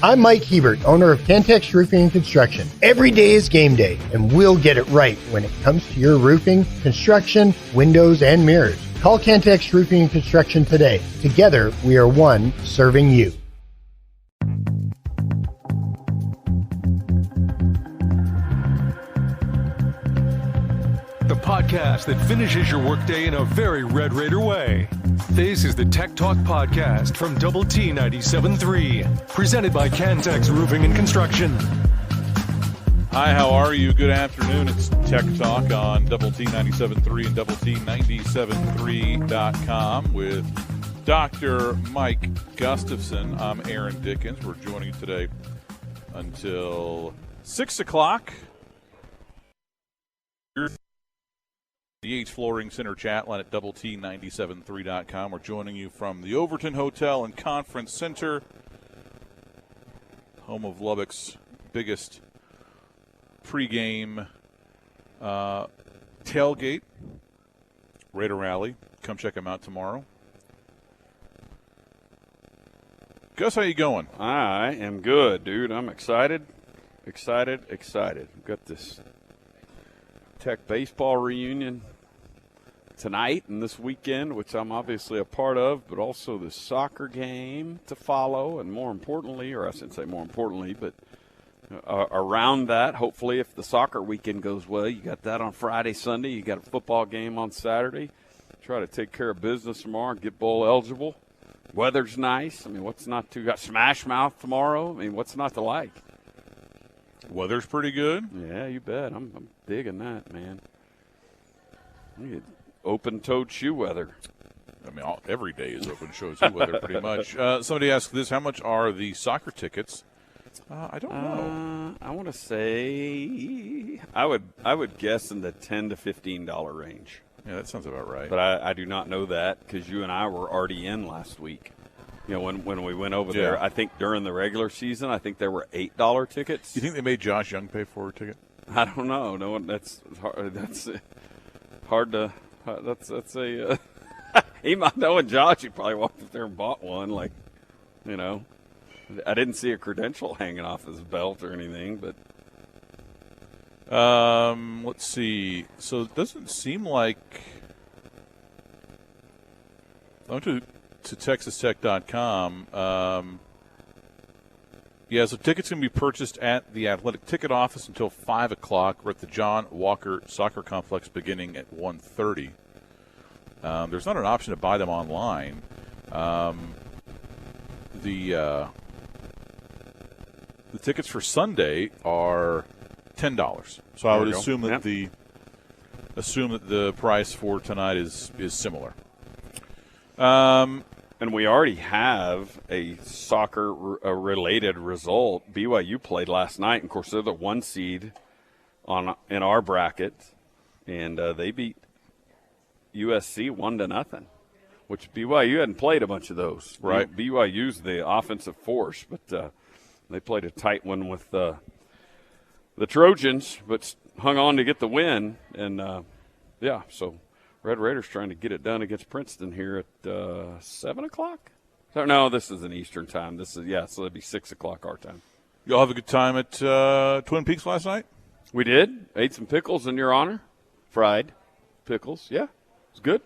I'm Mike Hebert, owner of Cantex Roofing and Construction. Every day is game day, and we'll get it right when it comes to your roofing, construction, windows, and mirrors. Call Cantex Roofing and Construction today. Together, we are one serving you. The podcast that finishes your workday in a very Red Raider way. This is the Tech Talk Podcast from Double T 97.3, presented by Cantex Roofing and Construction. Hi, how are you? Good afternoon. It's Tech Talk on Double T 97.3 and Double T 97.3.com with Dr. Mike Gustafson. I'm Aaron Dickens. We're joining you today until 6 o'clock. The H Flooring Center chat line at Double T 97.3.com. We're joining you from the Overton Hotel and Conference Center, home of Lubbock's biggest pregame tailgate, Raider Rally. Come check them out tomorrow. Gus, how you going? I am good, dude. I'm excited. We've got this Tech baseball reunion tonight and this weekend, which I'm obviously a part of, but also the soccer game to follow, and more importantly, or I shouldn't say more importantly, but around that, hopefully if the soccer weekend goes well, you got that on Friday, Sunday, you got a football game on Saturday. Try to take care of business tomorrow and get bowl eligible. Weather's nice. I mean, what's not to – got Smash Mouth tomorrow. I mean, what's not to like? Weather's pretty good. Yeah, you bet. I'm digging that, man. You get open-toed shoe weather. I mean, every day is open show weather pretty much. Somebody asked this, how much are the soccer tickets? I don't know. I want to say I would guess in the $10 to $15 range. Yeah, that sounds about right. But I do not know that because you and I were already in last week. You know, when we went over there, I think during the regular season, I think there were $8 tickets. You think they made Josh Young pay for a ticket? I don't know. No, that's hard to. That's a. He might know. And Josh, he probably walked up there and bought one. Like, you know, I didn't see a credential hanging off his belt or anything, but. Let's see. So it doesn't seem like. I went to TexasTech.com. So tickets can be purchased at the Athletic Ticket Office until 5 o'clock. We're at the John Walker Soccer Complex beginning at 1:30. There's not an option to buy them online. The tickets for Sunday are $10. So I would assume that the price for tonight is similar. And we already have a soccer-related result. BYU played last night. And of course, they're the 1 seed in our bracket, and they beat USC 1-0, which BYU hadn't played a bunch of those. Right. BYU's the offensive force, but they played a tight one with the Trojans, but hung on to get the win. And, so Red Raiders trying to get it done against Princeton here at 7 o'clock. No, this is an Eastern time. So it'll be 6 o'clock our time. You all have a good time at Twin Peaks last night? We did. Ate some pickles in your honor. Fried pickles. Yeah, it was good.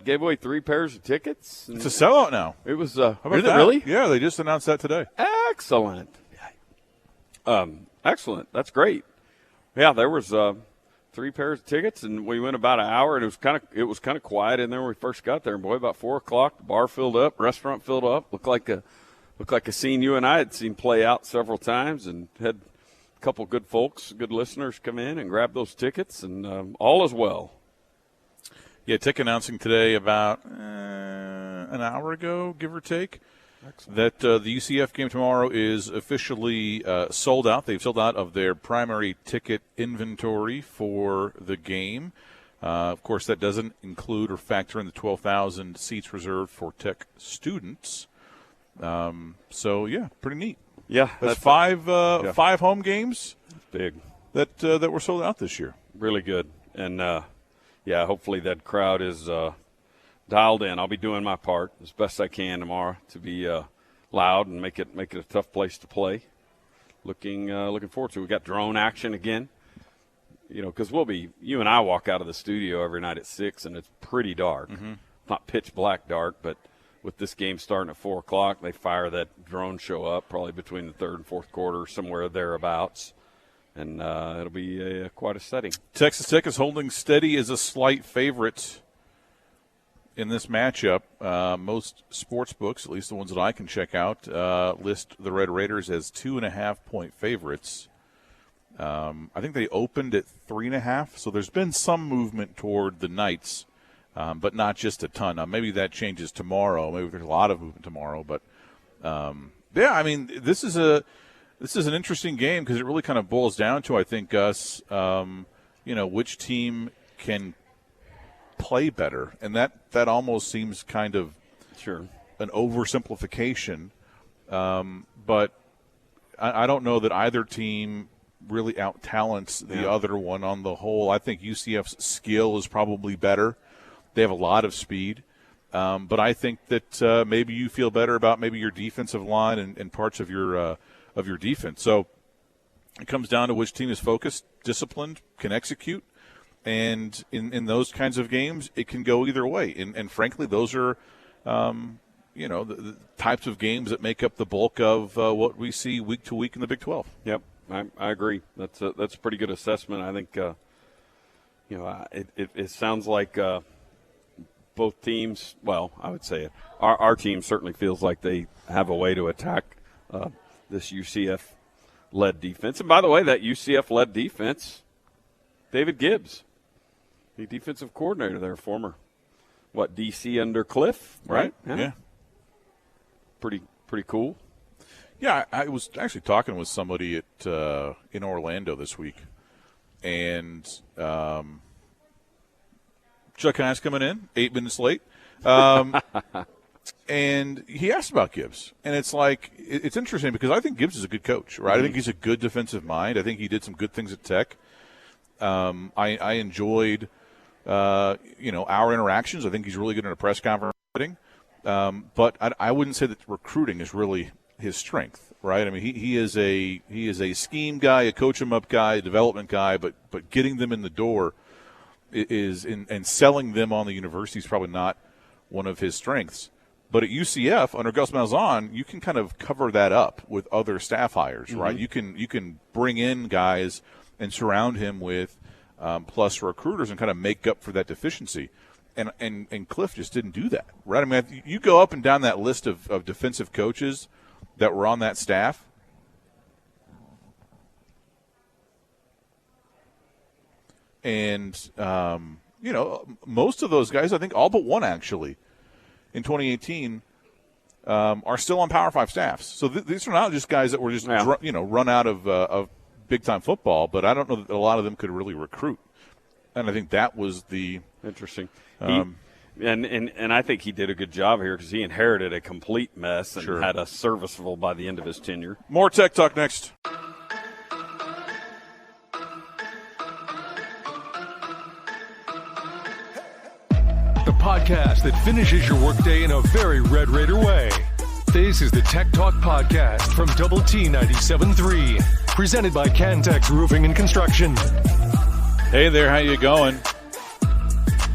Gave away 3 pairs of tickets. It's a sellout now. It was. How about is that? it really? Yeah, they just announced that today. Excellent. Excellent. That's great. Yeah, there was 3 pairs of tickets, and we went about an hour, and it was kind of quiet in there when we first got there. And boy, about 4 o'clock, the bar filled up, restaurant filled up. Looked like a scene you and I had seen play out several times, and had a couple good folks, good listeners come in and grab those tickets, and all is well. Yeah, Tick announcing today about an hour ago, give or take. Excellent. That the UCF game tomorrow is officially sold out. They've sold out of their primary ticket inventory for the game. Of course, that doesn't include or factor in the 12,000 seats reserved for Tech students. Pretty neat. Yeah, that's five home games. Big that were sold out this year. Really good, and hopefully that crowd is dialed in. I'll be doing my part as best I can tomorrow to be loud and make it a tough place to play. Looking forward to it. We got drone action again. Because you and I walk out of the studio every night at 6, and it's pretty dark. Mm-hmm. Not pitch black dark, but with this game starting at 4 o'clock, they fire that drone show up probably between the third and fourth quarter, somewhere thereabouts. And it'll be quite a setting. Texas Tech is holding steady as a slight favorite in this matchup. Most sports books, at least the ones that I can check out, list the Red Raiders as 2.5-point favorites. I think they opened at 3.5, so there's been some movement toward the Knights, but not just a ton. Now, maybe that changes tomorrow. Maybe there's a lot of movement tomorrow, but this is an interesting game because it really kind of boils down to, I think, Gus, which team can play better, and that almost seems kind of an oversimplification. But I don't know that either team really out-talents the other one on the whole. I think UCF's skill is probably better. They have a lot of speed. But I think that maybe you feel better about maybe your defensive line and parts of your defense. So it comes down to which team is focused, disciplined, can execute. And in those kinds of games, it can go either way. And frankly, those are, the types of games that make up the bulk of what we see week to week in the Big 12. Yep, I agree. That's a pretty good assessment. I think, it sounds like both teams, well, I would say it. Our team certainly feels like they have a way to attack this UCF-led defense. And by the way, that UCF-led defense, David Gibbs, the defensive coordinator there, former, DC under Cliff, right? Yeah. Pretty cool. Yeah, I was actually talking with somebody in Orlando this week, and Chuck Hines coming in 8 minutes late, and he asked about Gibbs, and it's interesting because I think Gibbs is a good coach, right? Mm-hmm. I think he's a good defensive mind. I think he did some good things at Tech. I enjoyed our interactions. I think he's really good in a press conference setting. But I wouldn't say that recruiting is really his strength, right? I mean, he is a scheme guy, a coach 'em up guy, a development guy, but getting them in the door and selling them on the university is probably not one of his strengths. But at UCF under Gus Malzahn, you can kind of cover that up with other staff hires, right? Mm-hmm. You can bring in guys and surround him with plus recruiters and kind of make up for that deficiency. And Cliff just didn't do that, right? I mean, you go up and down that list of defensive coaches that were on that staff. And, most of those guys, I think all but one actually, in 2018, are still on Power 5 staffs. So these are not just guys that were just, run out of big-time football, but I don't know that a lot of them could really recruit. And I think that was the – Interesting. And I think he did a good job here because he inherited a complete mess and had us serviceable by the end of his tenure. More Tech Talk next. The podcast that finishes your workday in a very Red Raider way. This is the Tech Talk Podcast from Double T 97.3, presented by Cantex Roofing and Construction. Hey there, how you going?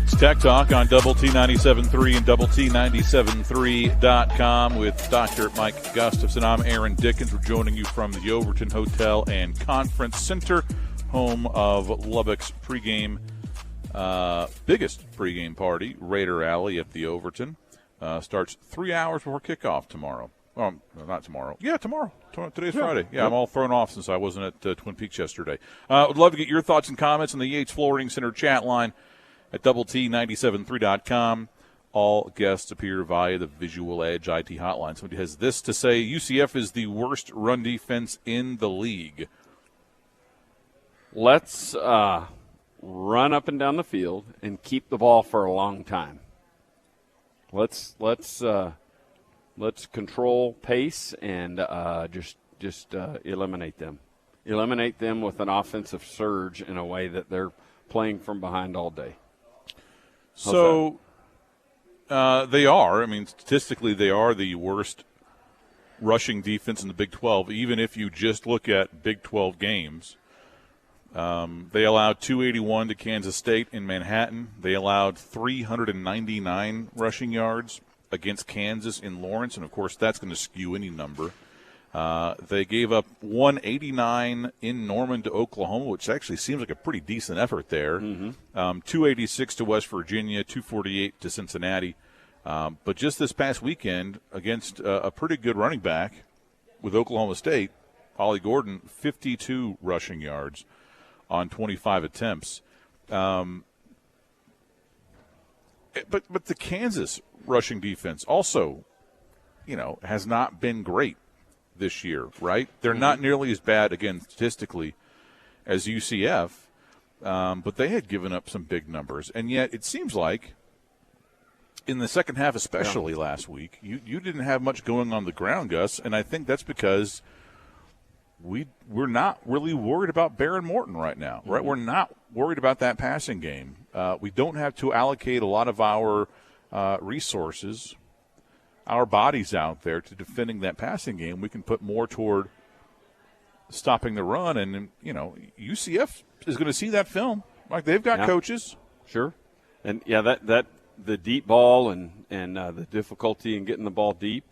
It's Tech Talk on Double T 97.3 and Double T 97.3.com with Dr. Mike Gustafson. I'm Aaron Dickens. We're joining you from the Overton Hotel and Conference Center, home of Lubbock's biggest pregame party, Raider Alley at the Overton. Starts 3 hours before kickoff tomorrow. Well, not tomorrow. Yeah, tomorrow. Today's Friday. Yeah, I'm all thrown off since I wasn't at Twin Peaks yesterday. Would love to get your thoughts and comments on the Yates Flooring Center chat line at doublet973.com. All guests appear via the Visual Edge IT hotline. Somebody has this to say: UCF is the worst run defense in the league. Let's run up and down the field and keep the ball for a long time. Let's control pace and just eliminate them. Eliminate them with an offensive surge in a way that they're playing from behind all day. So they are. I mean, statistically, they are the worst rushing defense in the Big 12, even if you just look at Big 12 games. They allowed 281 to Kansas State in Manhattan. They allowed 399 rushing yards against Kansas in Lawrence, and, of course, that's going to skew any number. They gave up 189 in Norman to Oklahoma, which actually seems like a pretty decent effort there. 286 to West Virginia, 248 to Cincinnati. But just this past weekend against a pretty good running back with Oklahoma State, Ollie Gordon, 52 rushing yards on 25 attempts. But the Kansas rushing defense also, has not been great this year, right? They're not nearly as bad, again, statistically, as UCF, but they had given up some big numbers. And yet it seems like in the second half, especially last week, you didn't have much going on the ground, Gus, and I think that's because we're not really worried about Barron Morton right now, right? We're not worried about that passing game. We don't have to allocate a lot of our resources, our bodies out there to defending that passing game. We can put more toward stopping the run, and UCF is going to see that film. Like, they've got coaches. Sure. And that the deep ball and the difficulty in getting the ball deep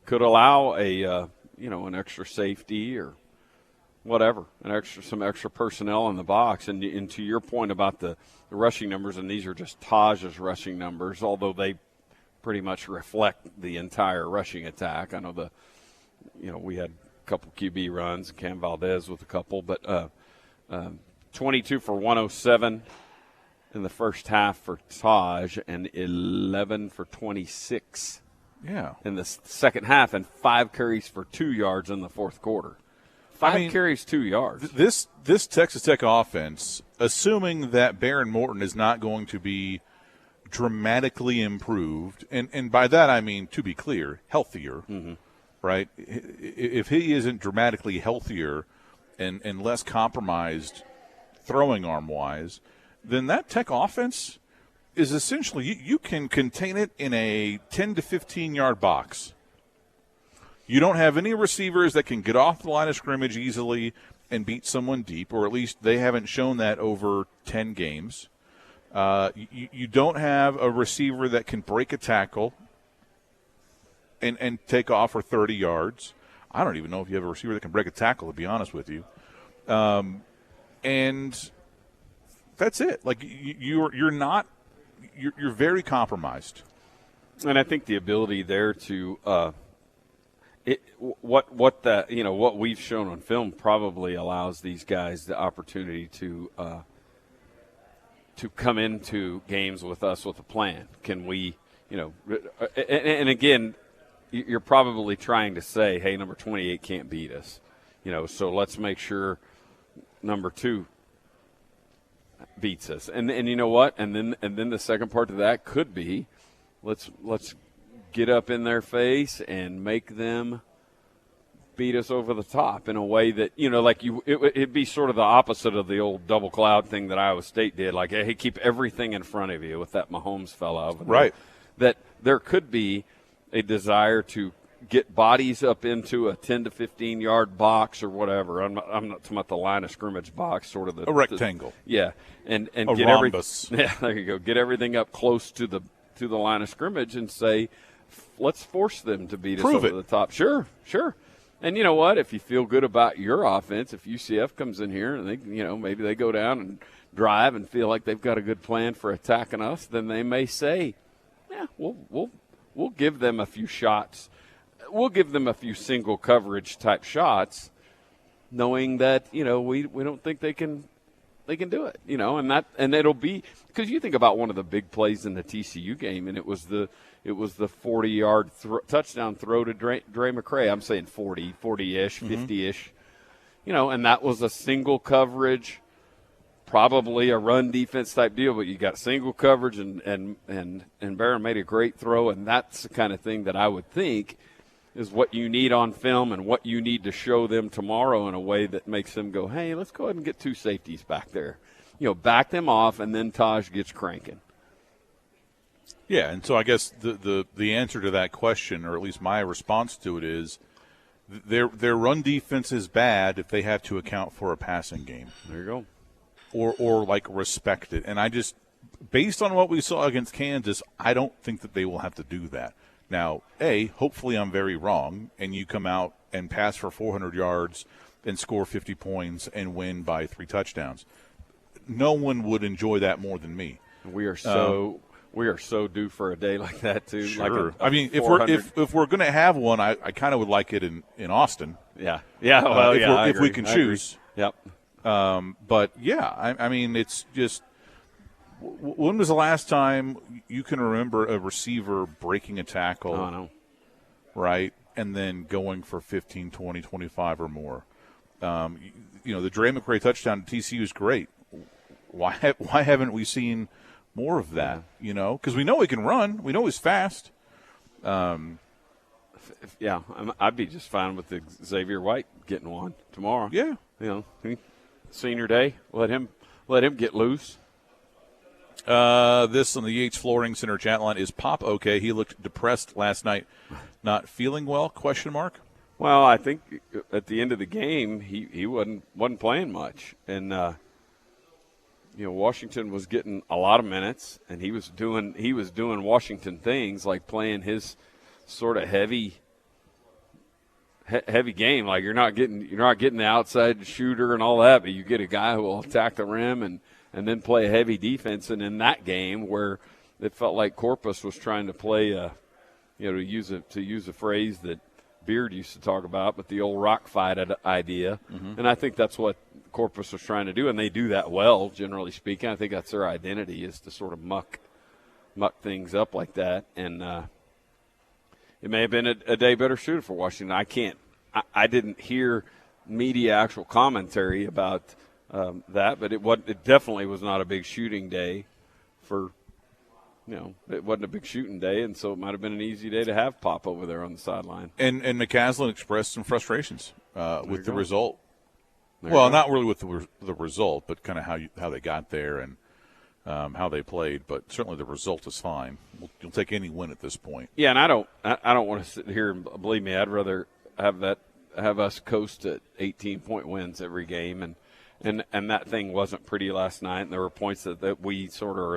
could allow an extra safety or whatever, some extra personnel in the box. And to your point about the rushing numbers, and these are just Tahj's rushing numbers, although they pretty much reflect the entire rushing attack. I know we had a couple QB runs, Cam Valdez with a couple, but 22 for 107 in the first half for Tahj, and 11 for 26 in the second half, and 5 carries for 2 yards in the fourth quarter. 5 carries, 2 yards. This Texas Tech offense, assuming that Barron Morton is not going to be dramatically improved, and by that I mean, to be clear, healthier, right? If he isn't dramatically healthier and less compromised throwing arm-wise, then that Tech offense is essentially, you can contain it in a 10 to 15-yard box. You don't have any receivers that can get off the line of scrimmage easily and beat someone deep, or at least they haven't shown that over 10 games. You don't have a receiver that can break a tackle and take off for 30 yards. I don't even know if you have a receiver that can break a tackle, to be honest with you. And that's it. Like, you're very compromised. And I think the ability there to what we've shown on film probably allows these guys the opportunity to come into games with us with a plan. Can we, and again, you're probably trying to say, hey, number 28 can't beat us, so let's make sure number 2 beats us. And you know what? And then the second part of that could be, let's get up in their face and make them beat us over the top in a way that, it'd be sort of the opposite of the old double cloud thing that Iowa State did. Like, hey, keep everything in front of you with that Mahomes fella. Right. That there could be a desire to get bodies up into a 10 to 15-yard box or whatever. I'm not talking about the line of scrimmage box, sort of a rectangle. And a get rhombus. There you go. Get everything up close to the line of scrimmage and say, let's force them to beat us over the top. Sure. And you know what? If you feel good about your offense, if UCF comes in here and they, maybe they go down and drive and feel like they've got a good plan for attacking us, then they may say, yeah, we'll give them a few shots. We'll give them a few single coverage type shots, knowing that we don't think they can do it. And it'll be, because you think about one of the big plays in the TCU game, and it was the 40-yard touchdown throw to Dre McCray. I'm saying 40-ish, 50-ish. And that was a single coverage, probably a run defense type deal, but you got single coverage, and Barron made a great throw, and that's the kind of thing that I would think is what you need on film and what you need to show them tomorrow in a way that makes them go, hey, let's go ahead and get 2 safeties back there. Back them off, and then Tahj gets cranking. Yeah, and so I guess the answer to that question, or at least my response to it, is their run defense is bad if they have to account for a passing game. There you go. Or like respect it. And I just, based on what we saw against Kansas, I don't think that they will have to do that. Now, hopefully I'm very wrong, and you come out and pass for 400 yards and score 50 points and win by 3 touchdowns. No one would enjoy that more than me. We are so due for a day like that too. Sure. Like if we're going to have one, I kind of would like it in Austin. Yeah. Well, if we can choose. Yep. But yeah, I mean, it's just. When was the last time you can remember a receiver breaking a tackle? Oh, no. Right, and then going for 15, 20, 25 or more. The Dre McRae touchdown to TCU is great. Why haven't we seen more of that? Because we know he can run. We know he's fast. I'd be just fine with Xavier White getting one tomorrow. Yeah. Senior day, let him get loose. This on the Yates Flooring Center chat line, is Pop okay? He looked depressed last night. Not feeling well, question mark? Well, I think at the end of the game he wasn't playing much. And Washington was getting a lot of minutes, and he was doing Washington things like playing his sort of heavy game. Like you're not getting the outside shooter and all that, but you get a guy who will attack the rim and then play a heavy defense. And in that game where it felt like Corpus was trying to play, to use a phrase that Beard used to talk about, but the old rock fight idea. Mm-hmm. And I think that's what Corpus was trying to do, and they do that well, generally speaking. I think that's their identity, is to sort of muck things up like that. And it may have been a day better suited for Washington. I didn't hear media actual commentary about that, but it definitely was not a big shooting day it wasn't a big shooting day, and so it might have been an easy day to have Pop over there on the sideline. And McCaslin expressed some frustrations with the result. Well, not really with the result, but kind of how they got there and how they played. But certainly the result is fine. You'll take any win at this point. Yeah, and I don't want to sit here and believe me. I'd rather have us coast at 18-point wins every game, and that thing wasn't pretty last night. And there were points that we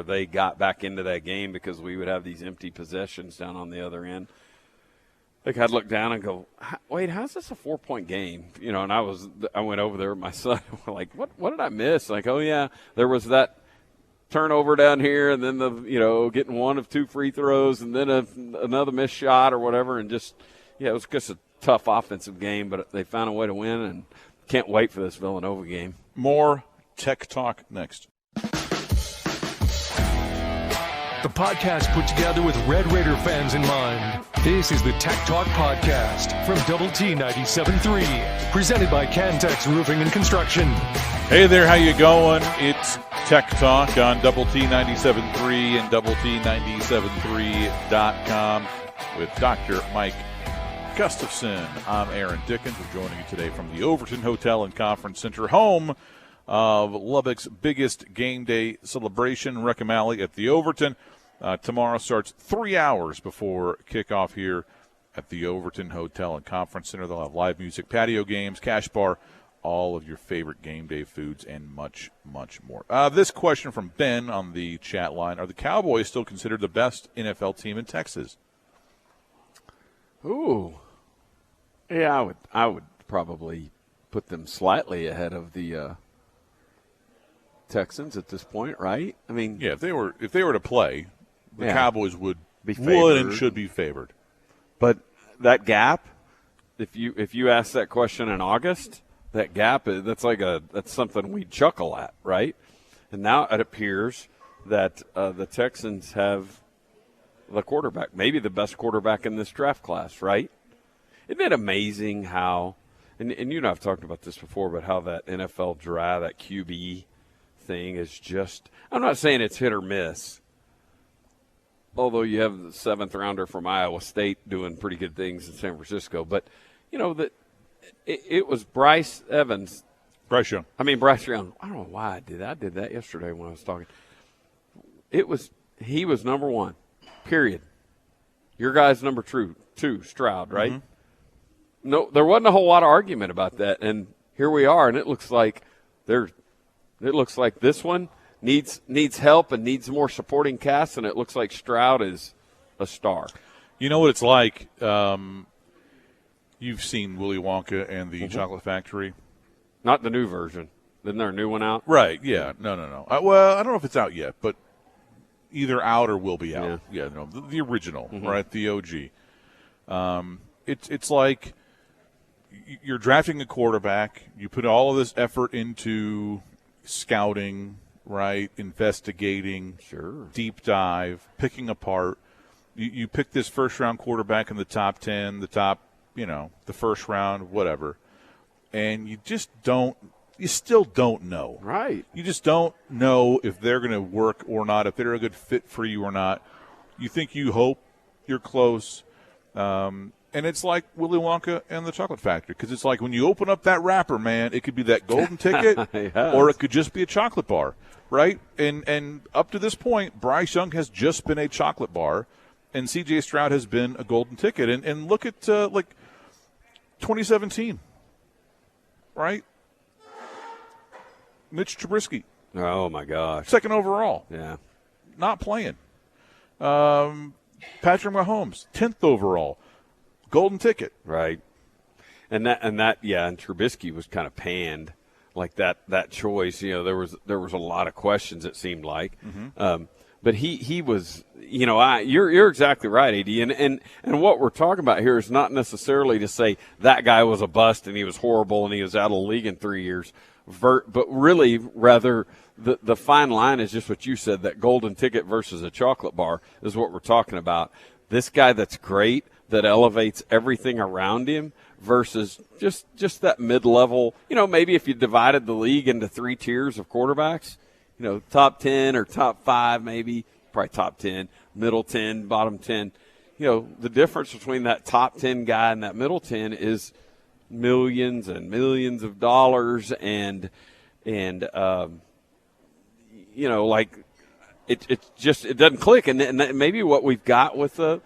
they got back into that game because we would have these empty possessions down on the other end. Like I'd look down and go, wait, how's this a 4-point game? And I went over there with my son. We're like, what did I miss? Like, oh yeah, there was that turnover down here, and then getting one of 2 free throws, and then another missed shot or whatever, and it was just a tough offensive game, but they found a way to win, and can't wait for this Villanova game. More Tech Talk next. The podcast put together with Red Raider fans in mind. This is the Tech Talk Podcast from Double T 97.3, presented by Cantex Roofing and Construction. Hey there, how you going? It's Tech Talk on Double T 97.3 and Double T 97.3.com with Dr. Mike Gustafson. I'm Aaron Dickens. We're joining you today from the Overton Hotel and Conference Center, home of Lubbock's biggest game day celebration, Wreckamalley at the Overton. Tomorrow starts 3 hours before kickoff here at the Overton Hotel and Conference Center. They'll have live music, patio games, cash bar, all of your favorite game day foods, and much, much more. This question from Ben on the chat line: are the Cowboys still considered the best NFL team in Texas? Ooh. Yeah, I would probably put them slightly ahead of the Texans at this point, right? I mean, yeah, if they were to play, the Cowboys would and should be favored. But that gap, if you ask that question in August, that gap that's something we'd chuckle at, right? And now it appears that the Texans have the quarterback, maybe the best quarterback in this draft class, right? Isn't it amazing how, and you and I have talked about this before, but how that NFL draft, that QB thing is just, I'm not saying it's hit or miss, although you have the 7th rounder from Iowa State doing pretty good things in San Francisco. But, that it was Bryce Young. Bryce Young. I don't know why I did that. I did that yesterday when I was talking. He was number one. period. Your guy's number two, Stroud, right? Mm-hmm. No, there wasn't a whole lot of argument about that, and here we are, and it looks like this one needs help and needs more supporting cast, and it looks like Stroud is a star. You know what it's like? You've seen Willy Wonka and the Chocolate Factory. Not the new version. Isn't there a new one out? Right, yeah. No. Well, I don't know if it's out yet, but either out or will be out. Yeah, no, the original, right, the OG. It's like you're drafting a quarterback. You put all of this effort into scouting, right, investigating, deep dive, picking apart. You pick this first-round quarterback in the top 10, the first round, whatever, and you still don't know. Right. You just don't know if they're going to work or not, if they're a good fit for you or not. You hope you're close. And it's like Willy Wonka and the Chocolate Factory, because it's like when you open up that wrapper, man, it could be that golden ticket or it could just be a chocolate bar, right? And up to this point, Bryce Young has just been a chocolate bar, and C.J. Stroud has been a golden ticket. And look at, 2017, right? Mitch Trubisky. Oh, my gosh. Second overall. Yeah. Not playing. Patrick Mahomes, 10th overall. Golden ticket. Right. And Trubisky was kind of panned like that choice. There was a lot of questions, it seemed like. But he was, you're exactly right, AD. And what we're talking about here is not necessarily to say that guy was a bust and he was horrible and he was out of the league in 3 years. But really, rather, the fine line is just what you said, that golden ticket versus a chocolate bar is what we're talking about. This guy that's great, that elevates everything around him, versus just that mid-level. Maybe if you divided the league into 3 tiers of quarterbacks, top 10 or top 5, maybe, probably top 10, middle 10, bottom 10. The difference between that top 10 guy and that middle 10 is millions and millions of dollars, and it doesn't click, and that maybe what we've got with the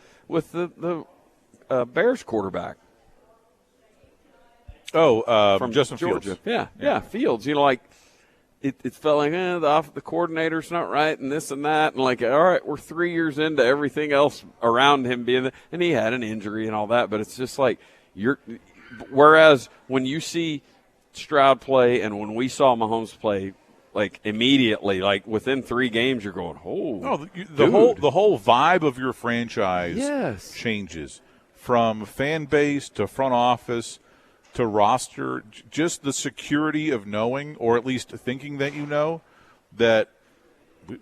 Bears quarterback. From Justin Georgia. Fields. Yeah, Fields. It felt like the coordinator's not right and this and that, and all right, we're 3 years into everything else around him being, and he had an injury and all that, but it's just like whereas when you see Stroud play and when we saw Mahomes play, immediately, within 3 games, you're going, the whole vibe of your franchise changes, from fan base to front office to roster. Just the security of knowing, or at least thinking that that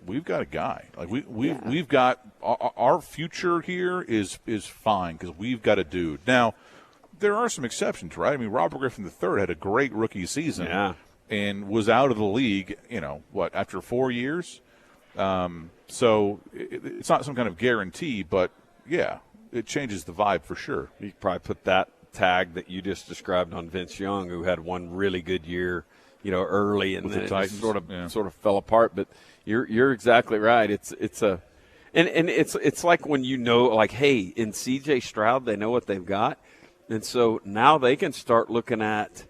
we've got a guy. We've got our future here is fine because we've got a dude. Now, there are some exceptions, right? I mean, Robert Griffin III had a great rookie season and was out of the league, after 4 years? So it's not some kind of guarantee, but, it changes the vibe for sure. You could probably put that tag that you just described on Vince Young, who had one really good year, early, and then it sort of fell apart. But you're exactly right. It's like when hey, in C.J. Stroud, they know what they've got. And so now they can start looking at,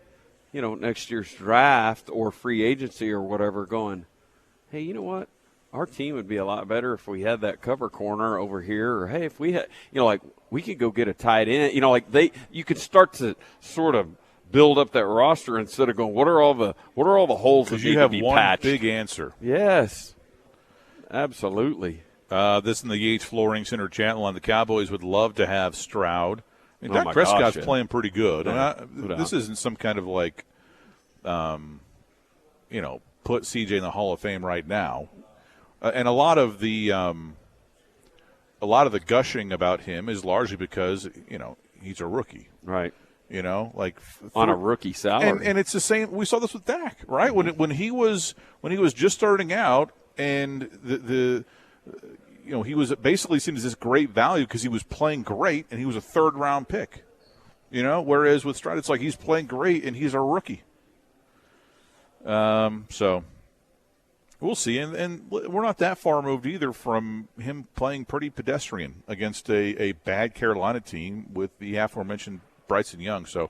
next year's draft or free agency or whatever, going, hey, you know what? Our team would be a lot better if we had that cover corner over here. Or, hey, if we had, we could go get a tight end. You could start to sort of build up that roster instead of going, what are all the holes that need to be patched? You have one big answer. Yes, absolutely. This in the Yates Flooring Center chat line. The Cowboys would love to have Stroud. I mean, Dak Prescott's playing pretty good. Yeah. This isn't some kind of put CJ in the Hall of Fame right now. And a lot of the gushing about him is largely because he's a rookie, right? On a rookie salary, and it's the same. We saw this with Dak, right? When he was just starting out, and he was basically seen as this great value because he was playing great and he was a 3rd-round pick. Whereas with Stroud, it's like he's playing great and he's a rookie. So We'll see, and we're not that far removed either from him playing pretty pedestrian against a bad Carolina team with the aforementioned Bryson Young. So,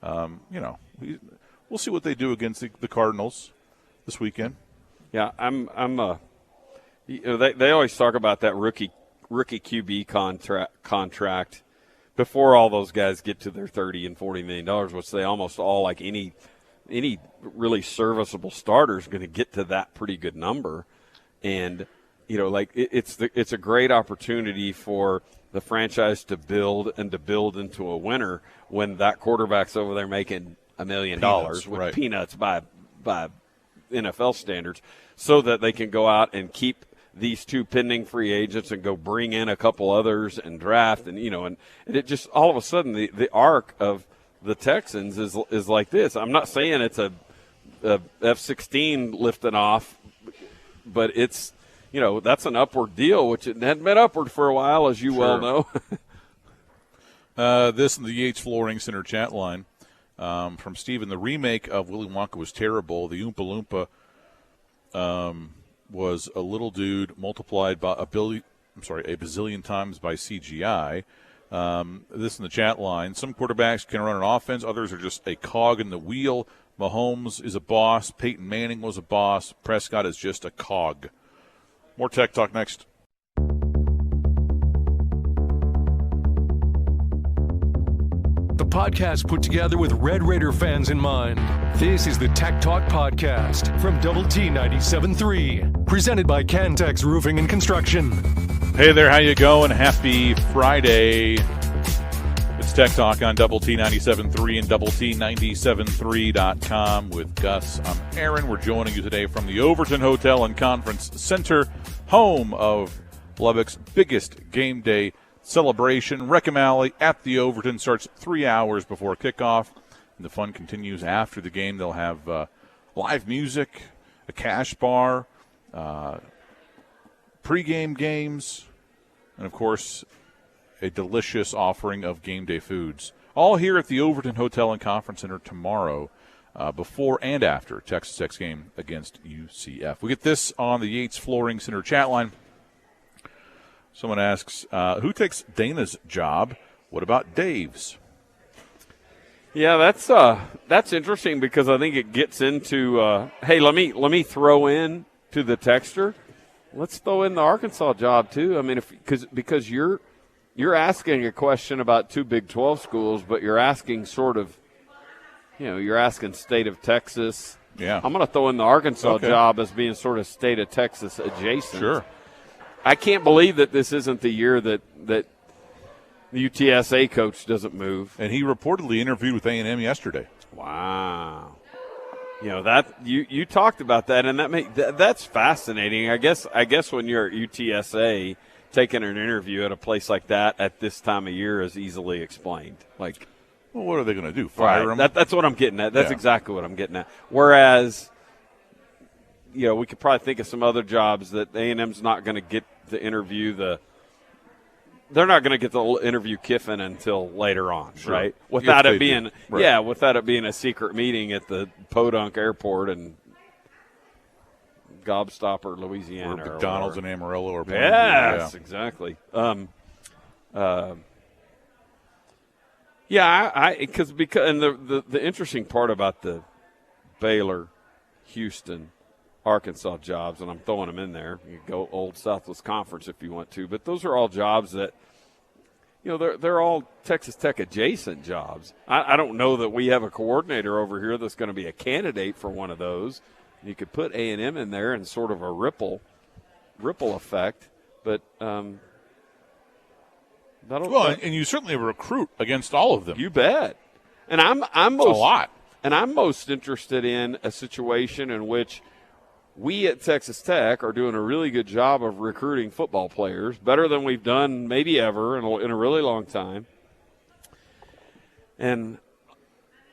we'll see what they do against the Cardinals this weekend. Yeah, they always talk about that rookie QB contract before all those guys get to their $30 and $40 million, which they almost all, like any really serviceable starter is going to get to that pretty good number. And, it's a great opportunity for the franchise to build into a winner when that quarterback's over there making $1 million with peanuts by NFL standards, so that they can go out and keep these two pending free agents and go bring in a couple others and draft. And it just all of a sudden the arc of the Texans is like this. I'm not saying it's a F-16 lifting off, but it's, that's an upward deal, which it hadn't been upward for a while, as you well know. This in the Yates Flooring Center chat line from Steven. The remake of Willy Wonka was terrible. The Oompa Loompa was a little dude multiplied by a bazillion times by CGI. This in the chat line. Some quarterbacks can run an offense. Others are just a cog in the wheel. Mahomes is a boss. Peyton Manning was a boss. Prescott is just a cog. More Tech Talk next. The podcast put together with Red Raider fans in mind. This is the Tech Talk Podcast from Double T 97.3, presented by Cantex Roofing and Construction. Hey there, how you going? Happy Friday. It's Tech Talk on Double T 97.3 and Double T 97.3.com with Gus. I'm Aaron. We're joining you today from the Overton Hotel and Conference Center, home of Lubbock's biggest game day celebration. Reckham Alley at the Overton starts 3 hours before kickoff, and the fun continues after the game. They'll have live music, a cash bar, pregame games, and, of course, a delicious offering of game day foods. All here at the Overton Hotel and Conference Center tomorrow, before and after Texas Tech's game against UCF. We get this on the Yates Flooring Center chat line. Someone asks, who takes Dana's job? What about Dave's? Yeah, that's interesting, because I think it gets into hey, let me throw in to the texter. Let's throw in the Arkansas job too. I mean, because you're asking a question about two Big 12 schools, but you're asking sort of, you're asking state of Texas. Yeah, I'm going to throw in the Arkansas job as being sort of state of Texas adjacent. Sure. I can't believe that this isn't the year that the UTSA coach doesn't move. And he reportedly interviewed with A&M yesterday. Wow. That you talked about that, and that's fascinating. I guess when you're at UTSA, taking an interview at a place like that at this time of year is easily explained. Like, well, what are they going to do? Fire him? That's what I'm getting at. That's exactly what I'm getting at. Whereas, we could probably think of some other jobs that A&M's not going to get to interview they're not going to get to interview Kiffin until later on, right? Without it being a secret meeting at the Podunk Airport in Gobstopper, Louisiana, or McDonald's in Amarillo, or exactly. Because the interesting part about the Baylor, Houston, Arkansas jobs, and I'm throwing them in there. You can go Old Southwest Conference if you want to, but those are all jobs that, they're all Texas Tech adjacent jobs. I don't know that we have a coordinator over here that's going to be a candidate for one of those. You could put A&M in there in sort of a ripple effect, but and you certainly recruit against all of them. You bet. And I'm most a lot. And I'm most interested in a situation in which we at Texas Tech are doing a really good job of recruiting football players, better than we've done maybe ever in a really long time. And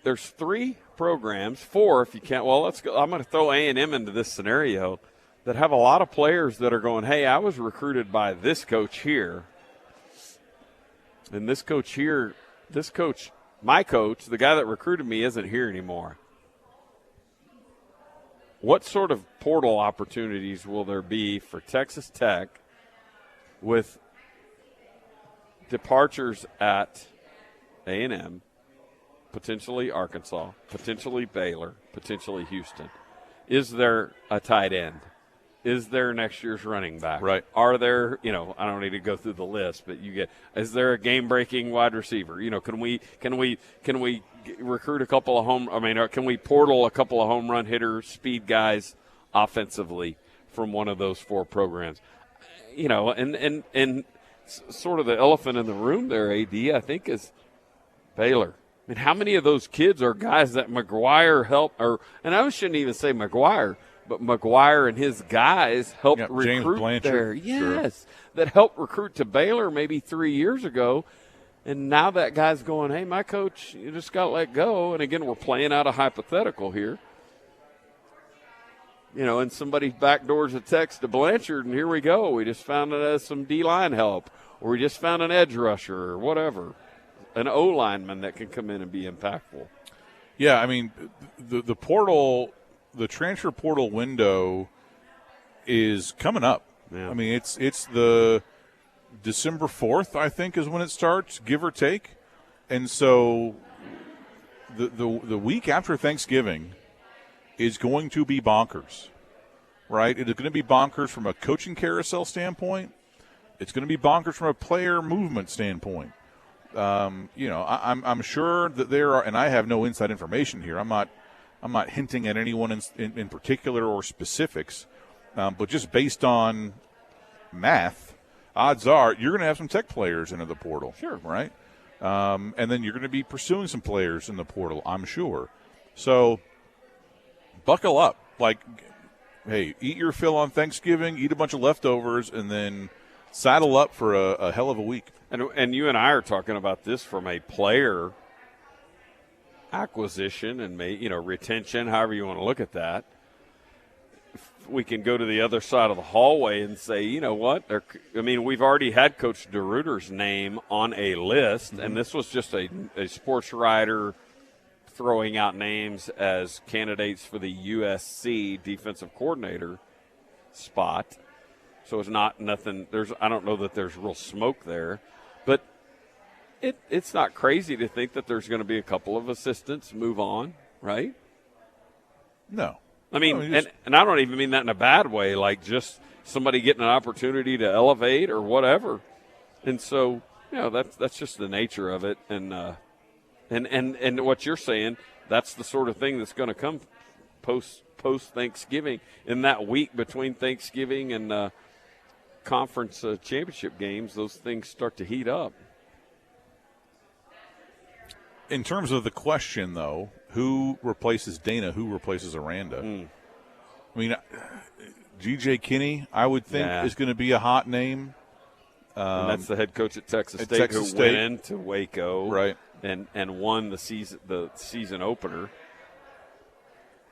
there's 3 programs, 4 if you can't. Well, let's go. I'm going to throw A&M into this scenario that have a lot of players that are going, hey, I was recruited by this coach here. And this coach here, my coach, the guy that recruited me, isn't here anymore. what sort of portal opportunities will there be for Texas Tech with departures at A&M, potentially Arkansas, potentially Baylor, potentially Houston? Is there a tight end? Is there next year's running back? Right. Are there, I don't need to go through the list, but is there a game-breaking wide receiver? Can we recruit a couple of can we portal a couple of home run hitters, speed guys offensively from one of those 4 programs? And sort of the elephant in the room there, AD, I think, is Baylor. I mean, how many of those kids are guys that McGuire helped, and I shouldn't even say McGuire, but McGuire and his guys helped recruit there. Yes, sure. That helped recruit to Baylor maybe 3 years ago. And now that guy's going, hey, my coach, you just got let go. And, again, we're playing out a hypothetical here. And somebody backdoors a text to Blanchard, and here we go. We just found some D-line help, or we just found an edge rusher or whatever, an O-lineman that can come in and be impactful. Yeah, I mean, the portal – the transfer portal window is coming up. Yeah. I mean, it's the December 4th, I think, is when it starts, give or take. And so the week after Thanksgiving is going to be bonkers, right? It is going to be bonkers from a coaching carousel standpoint. It's going to be bonkers from a player movement standpoint. I'm sure that there are, and I have no inside information here. I'm not hinting at anyone in particular or specifics, but just based on math, odds are you're going to have some Tech players into the portal. Sure. Right? And then you're going to be pursuing some players in the portal, I'm sure. So buckle up. Like, hey, eat your fill on Thanksgiving, eat a bunch of leftovers, and then saddle up for a hell of a week. And you and I are talking about this from a player acquisition and retention, however you want to look at that. We can go to the other side of the hallway and say, you know what? We've already had Coach DeRuyter's name on a list, and this was just a sports writer throwing out names as candidates for the USC defensive coordinator spot. So it's not nothing. I don't know that there's real smoke there, but it's not crazy to think that there's going to be a couple of assistants move on, right? No. I mean, and I don't even mean that in a bad way, like just somebody getting an opportunity to elevate or whatever. And so, that's just the nature of it. And what you're saying, that's the sort of thing that's going to come post Thanksgiving, in that week between Thanksgiving and conference championship games. Those things start to heat up. In terms of the question, though, who replaces Dana? Who replaces Aranda? I mean, G.J. Kinney, I would think, is going to be a hot name. And that's the head coach at Texas State, who went into Waco, right, and won the season opener.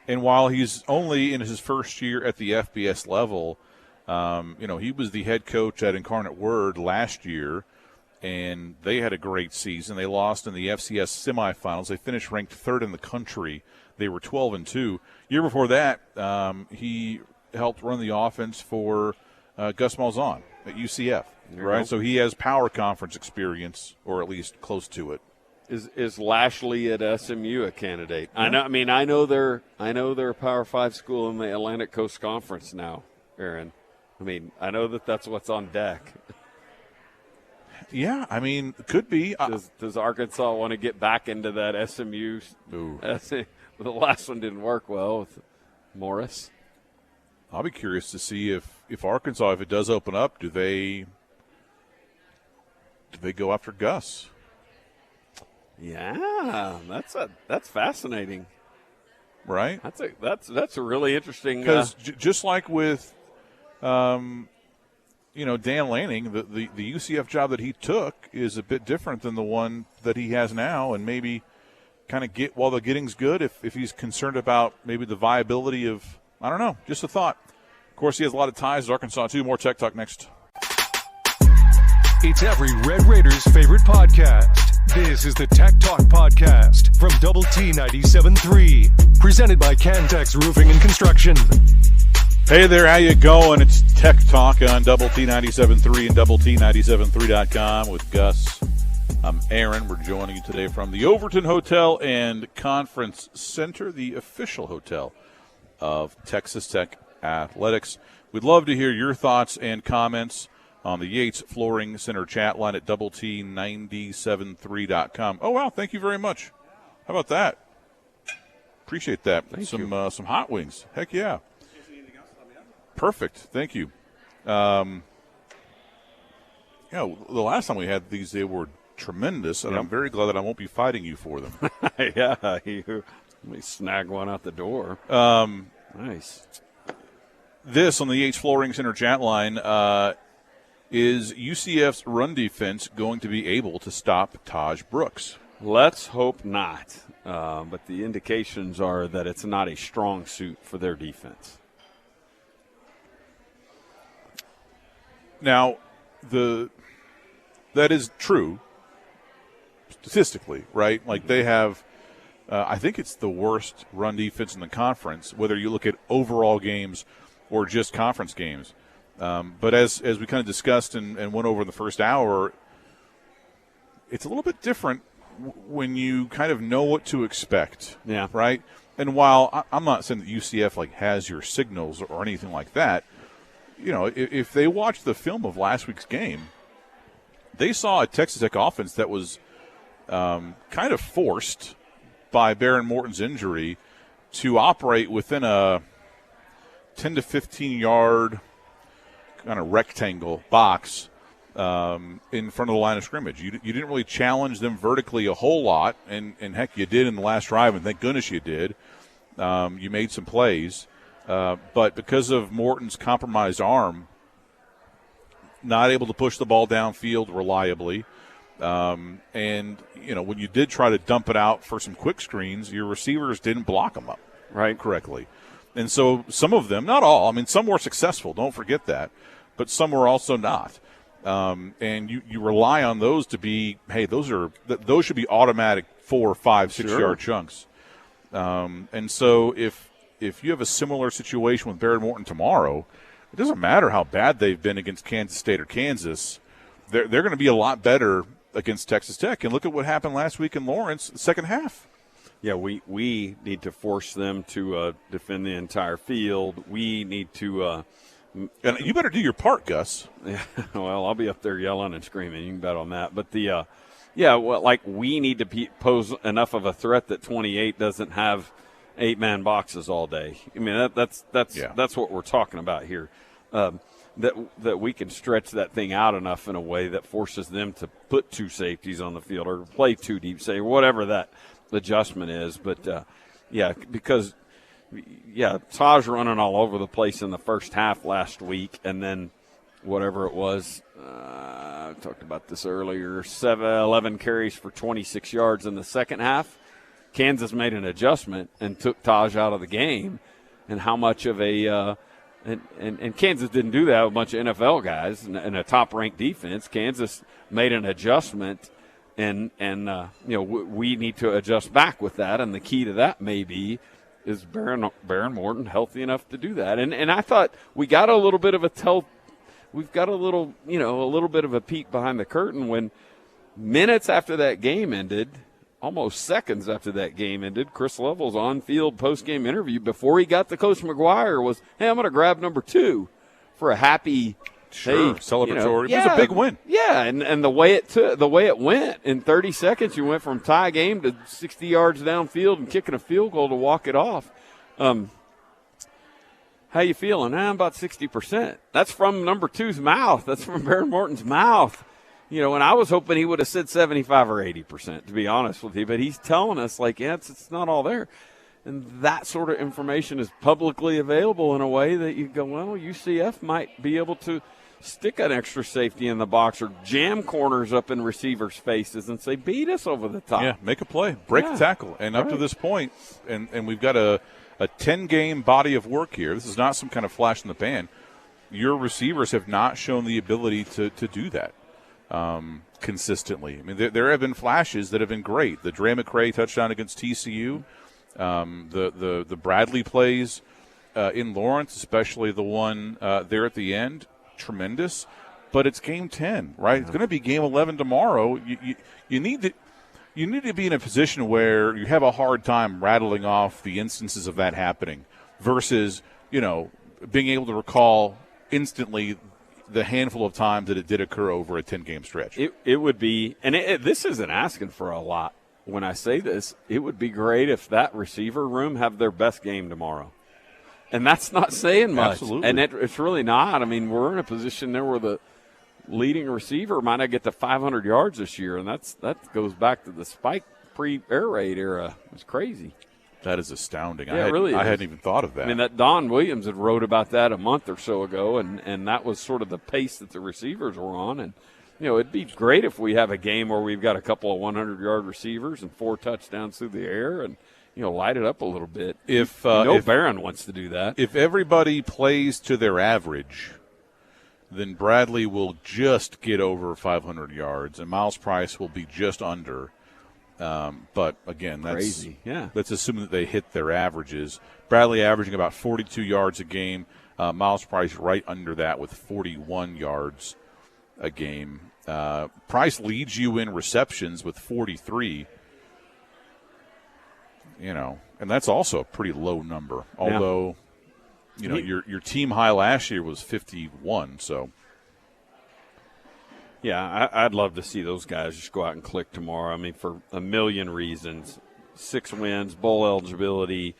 And while he's only in his first year at the FBS level, he was the head coach at Incarnate Word last year. And they had a great season. They lost in the FCS semifinals. They finished ranked 3rd in the country. They were 12-2. Year before that, he helped run the offense for Gus Malzahn at UCF. Right, so he has power conference experience, or at least close to it. Is Lashley at SMU a candidate? Yeah. I know they're a Power 5 school in the Atlantic Coast Conference now, Aaron. I know that's what's on deck. Yeah, could be. Does Arkansas want to get back into that SMU? Ooh. The last one didn't work well with Morris. I'll be curious to see if Arkansas, if it does open up, do they go after Gus? Yeah, that's fascinating. Right? That's a really interesting. Because just like with Dan Lanning, the UCF job that he took is a bit different than the one that he has now, and maybe kind of get while the getting's good if he's concerned about maybe the viability of, I don't know, just a thought. Of course, he has a lot of ties to Arkansas, too. More Tech Talk next. It's every Red Raiders' favorite podcast, This is the Tech Talk Podcast from Double T 97.3, presented by Cantex Roofing and Construction. Hey there, how you going? It's Tech Talk on Double T 97.3 and Double T 97.3.com with Gus. I'm Aaron. We're joining you today from the Overton Hotel and Conference Center, the official hotel of Texas Tech Athletics. We'd love to hear your thoughts and comments on the Yates Flooring Center chat line at Double T 97.3.com. Oh, wow, thank you very much. How about that? Appreciate that. Some hot wings. Heck yeah. Perfect. Thank you. The last time we had these, they were tremendous, and I'm very glad that I won't be fighting you for them. Yeah, let me snag one out the door. Nice. This on the Yates Flooring Center chat line is UCF's run defense going to be able to stop Tahj Brooks? Let's hope not, but the indications are that it's not a strong suit for their defense. Now, that is true statistically, right? Like they have, I think it's the worst run defense in the conference, whether you look at overall games or just conference games. But as we kind of discussed and went over in the first hour, it's a little bit different when you kind of know what to expect. Yeah. Right? And while I'm not saying that UCF like has your signals or anything like that, you know, if they watched the film of last week's game, they saw a Texas Tech offense that was kind of forced by Baron Morton's injury to operate within a 10 to 15 yard kind of rectangle box in front of the line of scrimmage. You didn't really challenge them vertically a whole lot, and heck, you did in the last drive, and thank goodness you did. You made some plays. But because of Morton's compromised arm, not able to push the ball downfield reliably, and, you know, when you did try to dump it out for some quick screens, your receivers didn't block them up correctly. And so some of them, not all, I mean, some were successful, don't forget that, but some were also not. And you rely on those to be, hey, those should be automatic 4, 5, 6 yard chunks. And so if you have a similar situation with Baron Morton tomorrow, it doesn't matter how bad they've been against Kansas State or Kansas. They're going to be a lot better against Texas Tech. And look at what happened last week in Lawrence, the second half. Yeah, we need to force them to defend the entire field. We need to and you better do your part, Gus. Yeah, well, I'll be up there yelling and screaming. You can bet on that. But we need to pose enough of a threat that 28 doesn't have 8-man boxes all day. I mean, that's what we're talking about here. That we can stretch that thing out enough in a way that forces them to put 2 safeties on the field or play 2 deep, say whatever that adjustment is. But because Tahj running all over the place in the first half last week, and then whatever it was, I talked about this earlier, 11 carries for 26 yards in the second half. Kansas made an adjustment and took Tahj out of the game, and how much of a and Kansas didn't do that with a bunch of NFL guys and a top-ranked defense. Kansas made an adjustment, and we need to adjust back with that, and the key to that maybe is Baron Morton healthy enough to do that. And I thought we got a little bit of we've got a little bit of a peek behind the curtain when minutes after that game ended, almost seconds after that game ended, Chris Level's on-field post-game interview before he got to Coach McGuire was, hey, I'm going to grab number 2 for a happy celebratory. It was a big win. Yeah, and the way it went, in 30 seconds you went from tie game to 60 yards downfield and kicking a field goal to walk it off. How you feeling? I'm about 60%. That's from number 2's mouth. That's from Baron Morton's mouth. You know, and I was hoping he would have said 75 or 80%, to be honest with you. But he's telling us, like, it's not all there. And that sort of information is publicly available in a way that you go, well, UCF might be able to stick an extra safety in the box or jam corners up in receivers' faces and say, beat us over the top. Yeah, make a play, break the tackle. And up to this point, and we've got a 10-game body of work here. This is not some kind of flash in the pan. Your receivers have not shown the ability to do that. consistently. I mean, there have been flashes that have been great. The Dre McCray touchdown against TCU, the Bradley plays in Lawrence, especially the one there at the end, tremendous. But it's game 10, right? It's going to be game 11 tomorrow. You need to be in a position where you have a hard time rattling off the instances of that happening versus, being able to recall instantly the handful of times that it did occur over a 10-game stretch. It would be, and this isn't asking for a lot when I say this, it would be great if that receiver room have their best game tomorrow. And that's not saying much. Absolutely. And it's really not. I mean, we're in a position there where the leading receiver might not get to 500 yards this year, and that goes back to the Spike pre-air raid era. It's crazy. That is astounding. Yeah, it really is. I hadn't even thought of that. I mean, that Don Williams had wrote about that a month or so ago, and that was sort of the pace that the receivers were on. And, it'd be great if we have a game where we've got a couple of 100-yard receivers and 4 touchdowns through the air and, light it up a little bit. If Barron wants to do that. If everybody plays to their average, then Bradley will just get over 500 yards, and Miles Price will be just under. But, again, that's crazy. Yeah. Let's assume that they hit their averages. Bradley averaging about 42 yards a game. Miles Price right under that with 41 yards a game. Price leads you in receptions with 43. And that's also a pretty low number. Although, your team high last year was 51, so. Yeah, I'd love to see those guys just go out and click tomorrow. I mean, for a million reasons. 6 wins, bowl eligibility,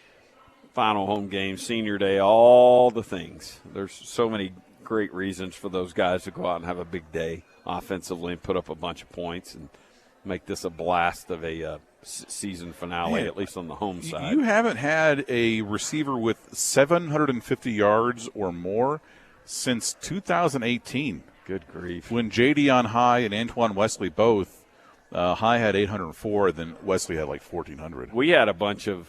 final home game, senior day, all the things. There's so many great reasons for those guys to go out and have a big day offensively and put up a bunch of points and make this a blast of a season finale, at least on the home side. You haven't had a receiver with 750 yards or more since 2018. Good grief. When Jadion High and Antoine Wesley both, High had 804, then Wesley had like 1,400. We had a bunch of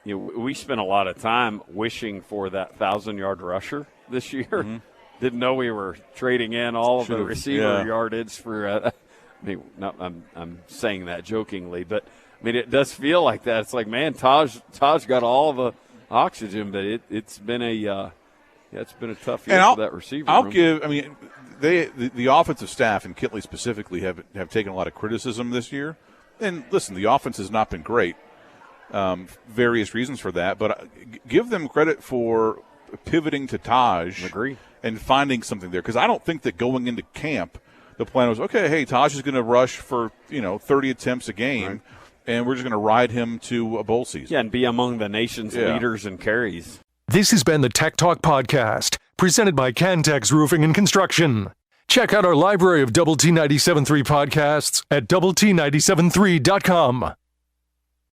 we spent a lot of time wishing for that 1,000-yard rusher this year. Mm-hmm. Didn't know we were trading in all of the receiver yardage for I'm saying that jokingly, but I mean, it does feel like that. It's like, man, Tahj got all the oxygen, but it's been a tough year for that receiver. The offensive staff and Kitley specifically have taken a lot of criticism this year. And listen, the offense has not been great. Various reasons for that, but give them credit for pivoting to Tahj. Agree. And finding something there, because I don't think that going into camp the plan was, okay, hey, Tahj is going to rush for 30 attempts a game, right, and we're just going to ride him to a bowl season. Yeah, and be among the nation's leaders in carries. This has been the Tech Talk Podcast, presented by Cantex Roofing and Construction. Check out our library of Double T 97.3 podcasts at doublet97.3.com.